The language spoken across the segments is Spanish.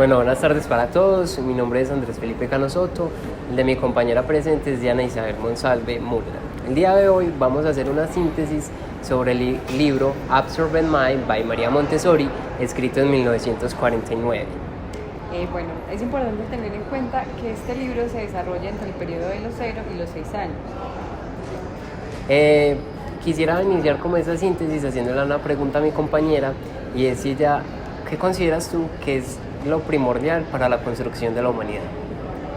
Bueno, buenas tardes para todos. Mi nombre es Andrés Felipe Cano Soto. El de mi compañera presente es Diana Isabel Monsalve Murga. El día de hoy vamos a hacer una síntesis sobre el libro Absorbent Mind by María Montessori, escrito en 1949. Bueno, es importante tener en cuenta que este libro se desarrolla entre el periodo de los 0 y los 6 años. Quisiera iniciar como esa síntesis haciéndole una pregunta a mi compañera, y es ella, ¿qué consideras tú que es lo primordial para la construcción de la humanidad?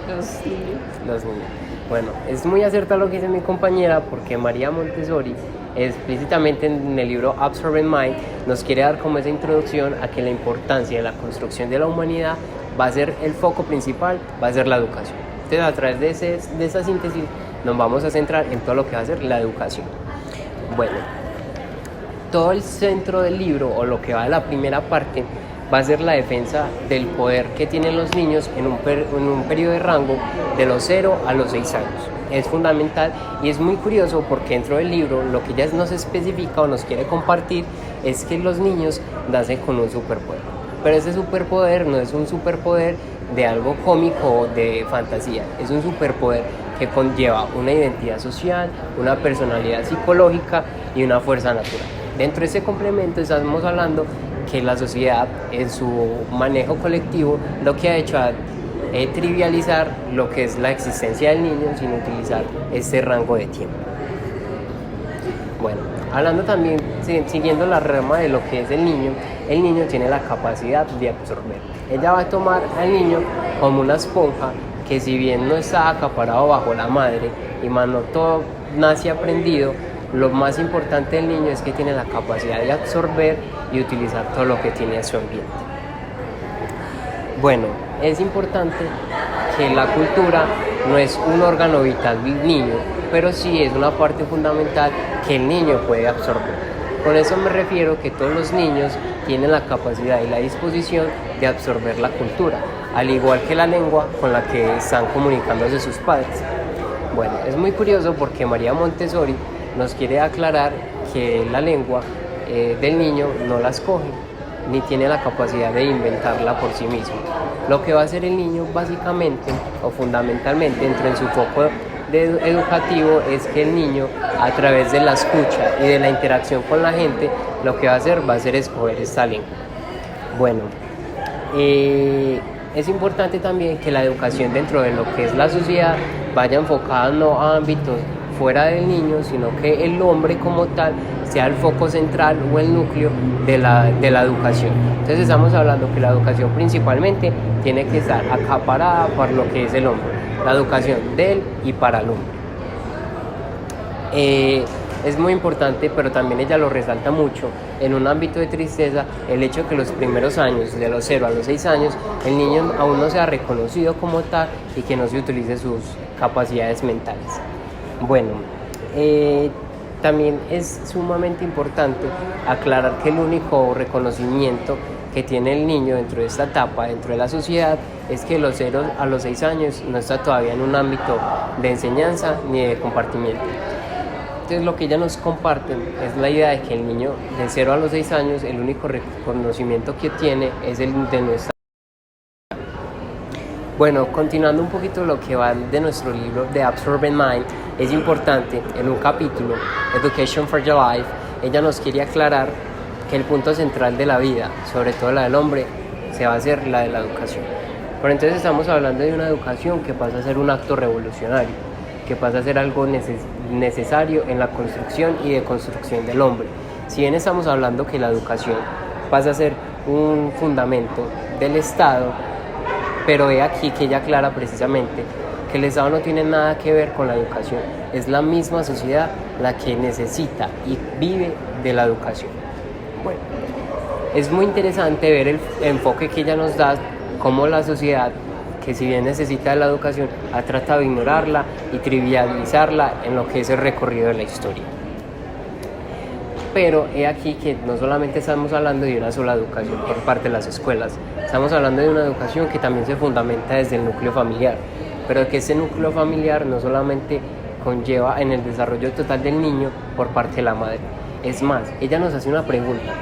Los niños. Los niños. Bueno, es muy acertado lo que dice mi compañera, porque María Montessori explícitamente en el libro Absorbent Mind nos quiere dar como esa introducción a que la importancia de la construcción de la humanidad va a ser el foco principal, va a ser la educación. Entonces, a través de esa síntesis nos vamos a centrar en todo lo que va a ser la educación. Bueno, todo el centro del libro, o lo que va de la primera parte, va a ser la defensa del poder que tienen los niños en un periodo de rango de los 0 a los 6 años. Es fundamental y es muy curioso porque dentro del libro lo que ella nos especifica o nos quiere compartir es que los niños nacen con un superpoder. Pero ese superpoder no es un superpoder de algo cómico o de fantasía, es un superpoder que conlleva una identidad social, una personalidad psicológica y una fuerza natural. Dentro de ese complemento estamos hablando que la sociedad en su manejo colectivo lo que ha hecho es trivializar lo que es la existencia del niño sin utilizar este rango de tiempo. Bueno, hablando también, siguiendo la rama de lo que es el niño tiene la capacidad de absorber. Ella va a tomar al niño como una esponja que, si bien no está acaparado bajo la madre y más no todo nace aprendido, lo más importante del niño es que tiene la capacidad de absorber y utilizar todo lo que tiene a su ambiente. Bueno, es importante que la cultura no es un órgano vital del niño, pero sí es una parte fundamental que el niño puede absorber. Con eso me refiero que todos los niños tienen la capacidad y la disposición de absorber la cultura, al igual que la lengua con la que están comunicándose sus padres. Bueno, es muy curioso porque María Montessori nos quiere aclarar que la lengua del niño no la escoge, ni tiene la capacidad de inventarla por sí mismo. Lo que va a hacer el niño básicamente o fundamentalmente dentro de su foco educativo es que el niño, a través de la escucha y de la interacción con la gente, lo que va a hacer escoger esta lengua. Bueno, es importante también que la educación dentro de lo que es la sociedad vaya enfocada no a ámbitos fuera del niño, sino que el hombre como tal sea el foco central o el núcleo de la educación. Entonces estamos hablando que la educación principalmente tiene que estar acaparada por lo que es el hombre, la educación de él y para el hombre. Es muy importante, pero también ella lo resalta mucho en un ámbito de tristeza, el hecho de que los primeros años, de los 0 a los 6 años, el niño aún no sea reconocido como tal y que no se utilice sus capacidades mentales. Bueno, también es sumamente importante aclarar que el único reconocimiento que tiene el niño dentro de esta etapa, dentro de la sociedad, es que de los 0 a los 6 años no está todavía en un ámbito de enseñanza ni de compartimiento. Entonces, lo que ella nos comparte es la idea de que el niño de 0 a los 6 años, el único reconocimiento que tiene es el de nuestra. Bueno, continuando un poquito lo que va de nuestro libro de Absorbent Mind, es importante en un capítulo, Education for Your Life, ella nos quiere aclarar que el punto central de la vida, sobre todo la del hombre, se va a hacer la de la educación. Pero entonces estamos hablando de una educación que pasa a ser un acto revolucionario, que pasa a ser algo necesario en la construcción y deconstrucción del hombre. Si bien estamos hablando que la educación pasa a ser un fundamento del Estado, pero he aquí que ella aclara precisamente que el Estado no tiene nada que ver con la educación, es la misma sociedad la que necesita y vive de la educación. Bueno, es muy interesante ver el enfoque que ella nos da, cómo la sociedad, que si bien necesita de la educación, ha tratado de ignorarla y trivializarla en lo que es el recorrido de la historia. Pero he aquí que no solamente estamos hablando de una sola educación por parte de las escuelas, estamos hablando de una educación que también se fundamenta desde el núcleo familiar, pero que ese núcleo familiar no solamente conlleva en el desarrollo total del niño por parte de la madre. Es más, ella nos hace una pregunta: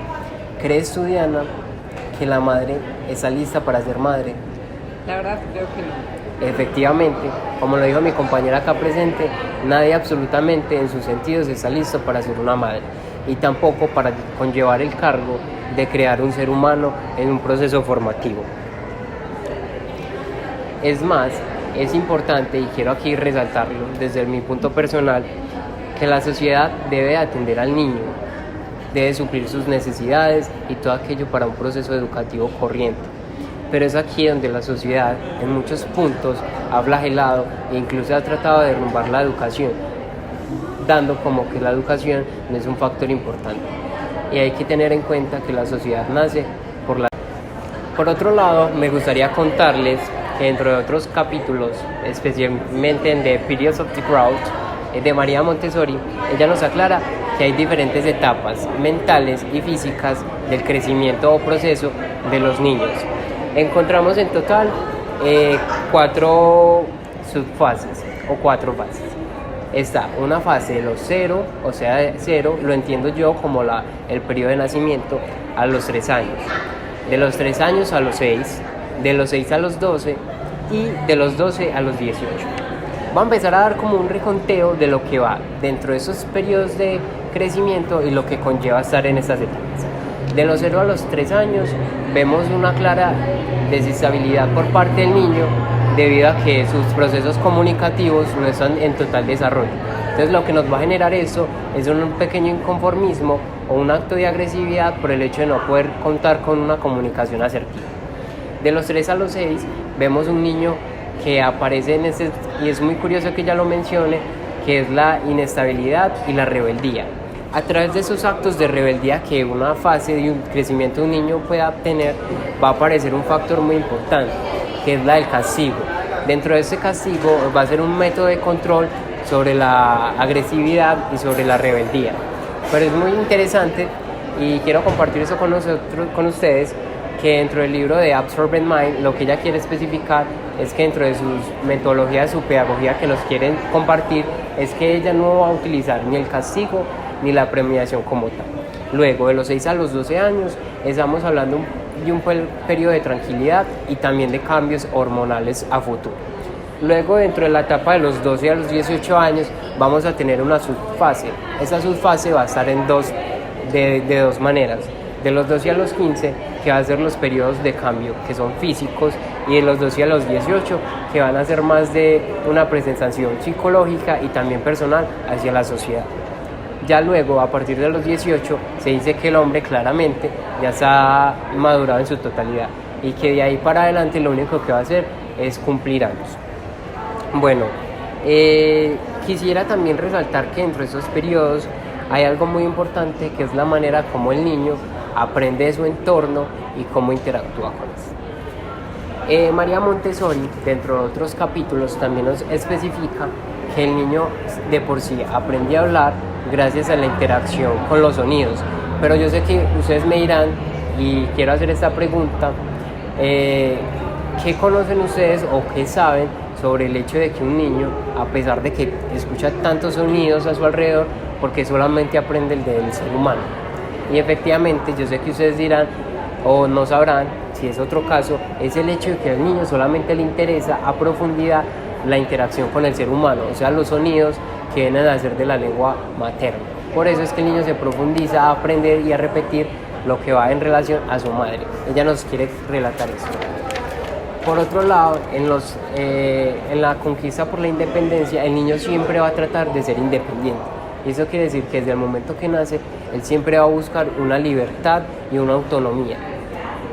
¿crees tú, Diana, que la madre está lista para ser madre? La verdad creo que no. Efectivamente, como lo dijo mi compañera acá presente, nadie absolutamente en sus sentidos está listo para ser una madre y tampoco para conllevar el cargo de crear un ser humano en un proceso formativo. Es más, es importante, y quiero aquí resaltarlo desde mi punto personal, que la sociedad debe atender al niño, debe suplir sus necesidades y todo aquello para un proceso educativo corriente. Pero es aquí donde la sociedad en muchos puntos ha flagelado e incluso ha tratado de derrumbar la educación, dando como que la educación no es un factor importante. Y hay que tener en cuenta que la sociedad nace por la... Por otro lado, me gustaría contarles que dentro de otros capítulos, especialmente en The Periods of the Growth, de María Montessori, ella nos aclara que hay diferentes etapas mentales y físicas del crecimiento o proceso de los niños. Encontramos en total 4 subfases o 4 fases. Está una fase de los 0, o sea, de 0, lo entiendo yo como el periodo de nacimiento a los 3 años. De los 3 años a los 6, de los 6 a los 12 y de los 12 a los 18. Va a empezar a dar como un reconteo de lo que va dentro de esos periodos de crecimiento y lo que conlleva estar en estas etapas. De los 0 a los 3 años vemos una clara desestabilidad por parte del niño debido a que sus procesos comunicativos no están en total desarrollo. Entonces lo que nos va a generar eso es un pequeño inconformismo o un acto de agresividad por el hecho de no poder contar con una comunicación asertiva. De los 3 a los 6 vemos un niño que aparece en ese, y es muy curioso que ya lo mencione, que es la inestabilidad y la rebeldía. A través de esos actos de rebeldía que una fase de un crecimiento de un niño pueda tener, va a aparecer un factor muy importante, que es la del castigo. Dentro de ese castigo va a ser un método de control sobre la agresividad y sobre la rebeldía. Pero es muy interesante y quiero compartir eso con ustedes, que dentro del libro de Absorbent Mind, lo que ella quiere especificar es que dentro de sus metodologías, su pedagogía que nos quieren compartir, es que ella no va a utilizar ni el castigo ni la premiación como tal. Luego, de los 6 a los 12 años, estamos hablando de un periodo de tranquilidad y también de cambios hormonales a futuro. Luego, dentro de la etapa de los 12 a los 18 años, vamos a tener una subfase. Esa subfase va a estar de dos maneras. De los 12 a los 15, que va a ser los periodos de cambio, que son físicos, y de los 12 a los 18, que van a ser más de una presentación psicológica y también personal hacia la sociedad. Ya luego, a partir de los 18, se dice que el hombre claramente ya está madurado en su totalidad y que de ahí para adelante lo único que va a hacer es cumplir años. Bueno, quisiera también resaltar que dentro de esos periodos hay algo muy importante, que es la manera como el niño aprende de su entorno y cómo interactúa con eso. María Montessori, dentro de otros capítulos, también nos especifica que el niño de por sí aprende a hablar gracias a la interacción con los sonidos. Pero yo sé que ustedes me dirán, y quiero hacer esta pregunta, ¿qué conocen ustedes o qué saben sobre el hecho de que un niño, a pesar de que escucha tantos sonidos a su alrededor, porque solamente aprende el del ser humano? Y efectivamente, yo sé que ustedes dirán o no sabrán, si es otro caso, es el hecho de que al niño solamente le interesa a profundidad la interacción con el ser humano, o sea, los sonidos que vienen a ser de la lengua materna. Por eso es que el niño se profundiza a aprender y a repetir lo que va en relación a su madre. Ella nos quiere relatar esto. Por otro lado, en la conquista por la independencia, el niño siempre va a tratar de ser independiente. Y eso quiere decir que desde el momento que nace, él siempre va a buscar una libertad y una autonomía.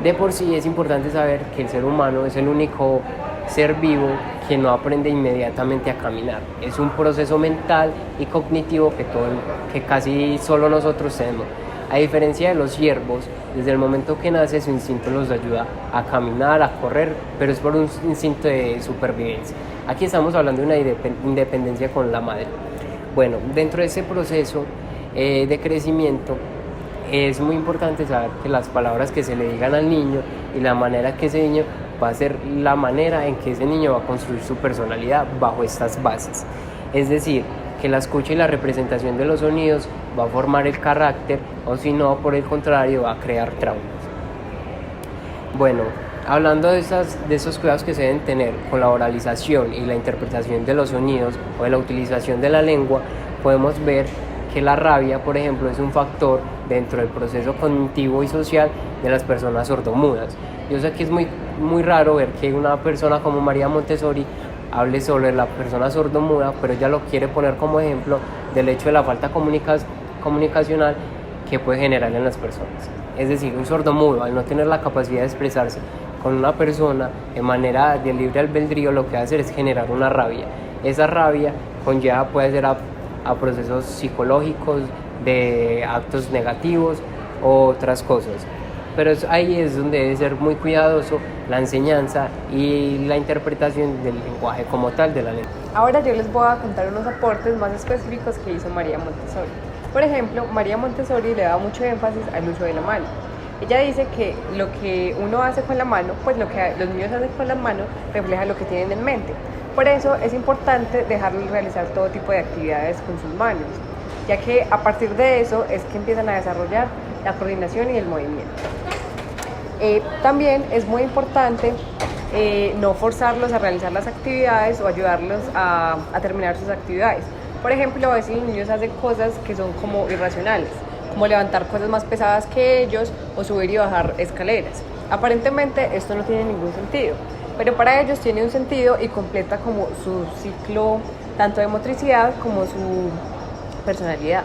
De por sí es importante saber que el ser humano es el único ser vivo que no aprende inmediatamente a caminar. Es un proceso mental y cognitivo que casi solo nosotros tenemos. A diferencia de los ciervos, desde el momento que nace su instinto los ayuda a caminar, a correr, pero es por un instinto de supervivencia. Aquí estamos hablando de una independencia con la madre. Bueno, dentro de ese proceso de crecimiento es muy importante saber que las palabras que se le digan al niño y la manera que ese niño va a ser la manera en que ese niño va a construir su personalidad bajo estas bases. Es decir, que la escucha y la representación de los sonidos va a formar el carácter, o si no, por el contrario, va a crear traumas. Bueno, hablando de esos cuidados que se deben tener con la oralización y la interpretación de los sonidos o de la utilización de la lengua, podemos ver que la rabia, por ejemplo, es un factor dentro del proceso cognitivo y social de las personas sordomudas. Yo sé que es muy raro ver que una persona como María Montessori hable sobre la persona sordomuda, pero ella lo quiere poner como ejemplo del hecho de la falta comunicacional que puede generar en las personas. Es decir, un sordomudo, al no tener la capacidad de expresarse con una persona de manera de libre albedrío, lo que va a hacer es generar una rabia. Esa rabia conlleva, puede ser a procesos psicológicos, de actos negativos o otras cosas. Pero ahí es donde debe ser muy cuidadoso la enseñanza y la interpretación del lenguaje como tal de la lengua. Ahora yo les voy a contar unos aportes más específicos que hizo María Montessori. Por ejemplo, María Montessori le da mucho énfasis al uso de la mano. Ella dice que lo que uno hace con la mano, pues lo que los niños hacen con las manos refleja lo que tienen en mente. Por eso es importante dejarles realizar todo tipo de actividades con sus manos, ya que a partir de eso es que empiezan a desarrollar la coordinación y el movimiento. También es muy importante no forzarlos a realizar las actividades o ayudarlos a terminar sus actividades. Por ejemplo, a veces los niños hacen cosas que son como irracionales, como levantar cosas más pesadas que ellos o subir y bajar escaleras. Aparentemente esto no tiene ningún sentido, pero para ellos tiene un sentido y completa como su ciclo tanto de motricidad como su personalidad.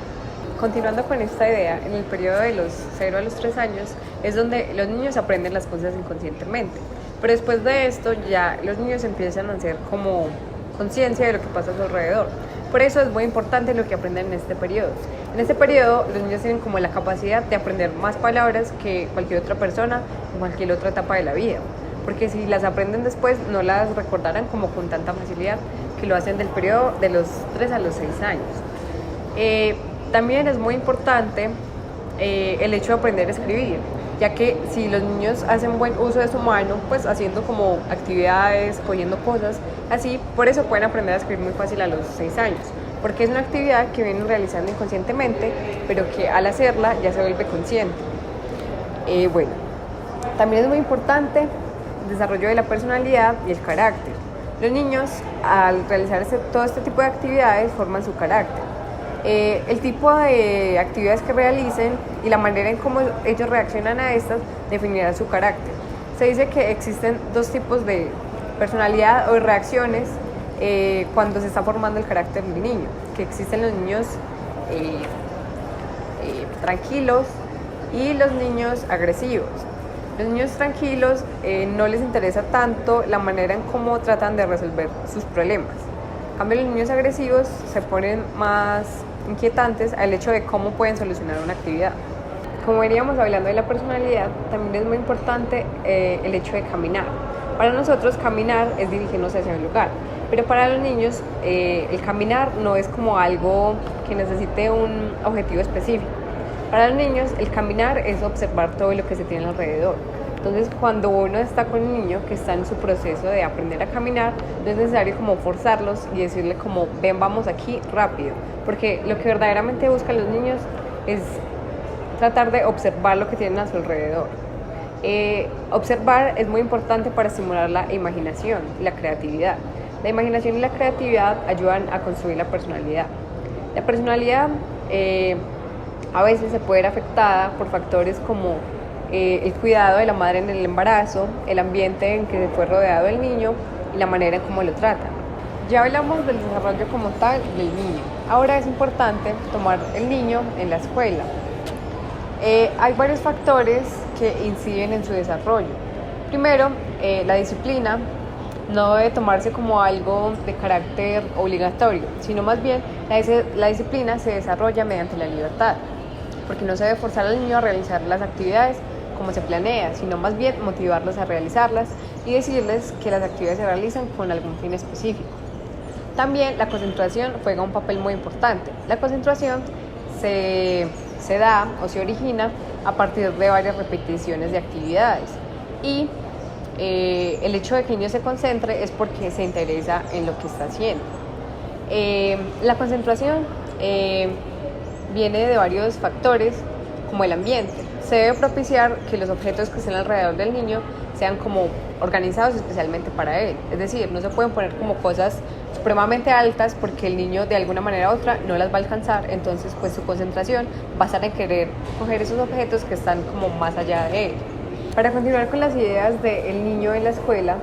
Continuando con esta idea, en el periodo de los 0 a los 3 años es donde los niños aprenden las cosas inconscientemente, pero después de esto ya los niños empiezan a hacer como conciencia de lo que pasa a su alrededor. Por eso es muy importante lo que aprenden en este periodo. En este periodo los niños tienen como la capacidad de aprender más palabras que cualquier otra persona en cualquier otra etapa de la vida, porque si las aprenden después no las recordarán como con tanta facilidad que lo hacen del periodo de los 3 a los 6 años. También es muy importante el hecho de aprender a escribir, ya que si los niños hacen buen uso de su mano, pues haciendo como actividades, cogiendo cosas, así, por eso pueden aprender a escribir muy fácil a los 6 años, porque es una actividad que vienen realizando inconscientemente, pero que al hacerla ya se vuelve consciente. Bueno, también es muy importante el desarrollo de la personalidad y el carácter. Los niños, al realizar todo este tipo de actividades, forman su carácter. El tipo de actividades que realicen y la manera en cómo ellos reaccionan a estas definirá su carácter. Se dice que existen dos tipos de personalidad o de reacciones cuando se está formando el carácter del niño, que existen los niños tranquilos y los niños agresivos. Los niños tranquilos no les interesa tanto la manera en cómo tratan de resolver sus problemas. En cambio, los niños agresivos se ponen más inquietantes al hecho de cómo pueden solucionar una actividad. Como veníamos hablando de la personalidad, también es muy importante el hecho de caminar. Para nosotros caminar es dirigirnos hacia un lugar, pero para los niños el caminar no es como algo que necesite un objetivo específico. Para los niños el caminar es observar todo lo que se tiene alrededor. Entonces, cuando uno está con un niño que está en su proceso de aprender a caminar, no es necesario como forzarlos y decirle como, ven, vamos aquí rápido, porque lo que verdaderamente buscan los niños es tratar de observar lo que tienen a su alrededor. Observar es muy importante para estimular la imaginación y la creatividad. La imaginación y la creatividad ayudan a construir la personalidad. La personalidad a veces se puede ver afectada por factores como el cuidado de la madre en el embarazo, el ambiente en que fue rodeado el niño y la manera en cómo lo tratan. Ya hablamos del desarrollo como tal del niño. Ahora es importante tomar el niño en la escuela. Hay varios factores que inciden en su desarrollo. Primero, la disciplina no debe tomarse como algo de carácter obligatorio, sino más bien la disciplina se desarrolla mediante la libertad, porque no se debe forzar al niño a realizar las actividades como se planea, sino más bien motivarlos a realizarlas y decirles que las actividades se realizan con algún fin específico. También la concentración juega un papel muy importante. La concentración se da o se origina a partir de varias repeticiones de actividades y el hecho de que el niño se concentre es porque se interesa en lo que está haciendo. La concentración viene de varios factores como el ambiente. se debe propiciar que los objetos que estén alrededor del niño sean como organizados especialmente para él. Es decir, no se pueden poner como cosas supremamente altas porque el niño de alguna manera u otra no las va a alcanzar, entonces pues su concentración va a estar en querer coger esos objetos que están como más allá de él. Para continuar con las ideas del niño en la escuela,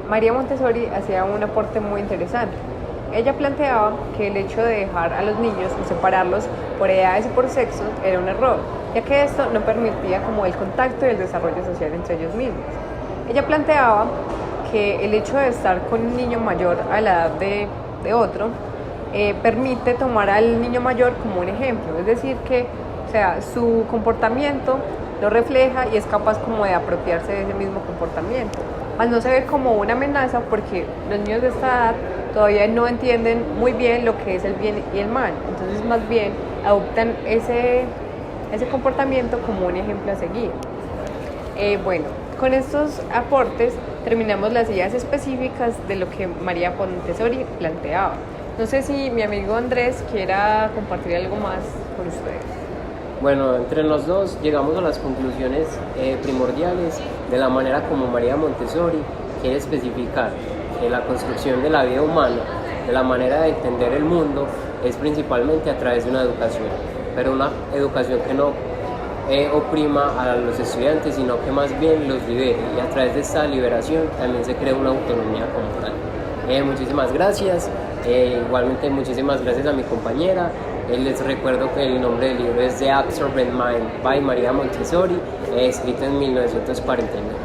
María Montessori hacía un aporte muy interesante. Ella planteaba que el hecho de dejar a los niños o separarlos por edades y por sexos era un error, ya que esto no permitía como el contacto y el desarrollo social entre ellos mismos. Ella planteaba que el hecho de estar con un niño mayor a la edad de otro permite tomar al niño mayor como un ejemplo, es decir que, o sea, su comportamiento lo refleja y es capaz como de apropiarse de ese mismo comportamiento, al no se ver como una amenaza porque los niños de esta edad todavía no entienden muy bien lo que es el bien y el mal, entonces más bien adoptan ese comportamiento como un ejemplo a seguir. Bueno, con estos aportes terminamos las ideas específicas de lo que María Montessori planteaba. No sé si mi amigo Andrés quiera compartir algo más con ustedes. Bueno, entre los dos llegamos a las conclusiones primordiales de la manera como María Montessori quiere especificar que la construcción de la vida humana, de la manera de entender el mundo, es principalmente a través de una educación, pero una educación que no oprima a los estudiantes, sino que más bien los libere, y a través de esta liberación también se crea una autonomía como tal. Muchísimas gracias, igualmente muchísimas gracias a mi compañera. Les recuerdo que el nombre del libro es The Absorbent Mind by María Montessori, escrito en 1949.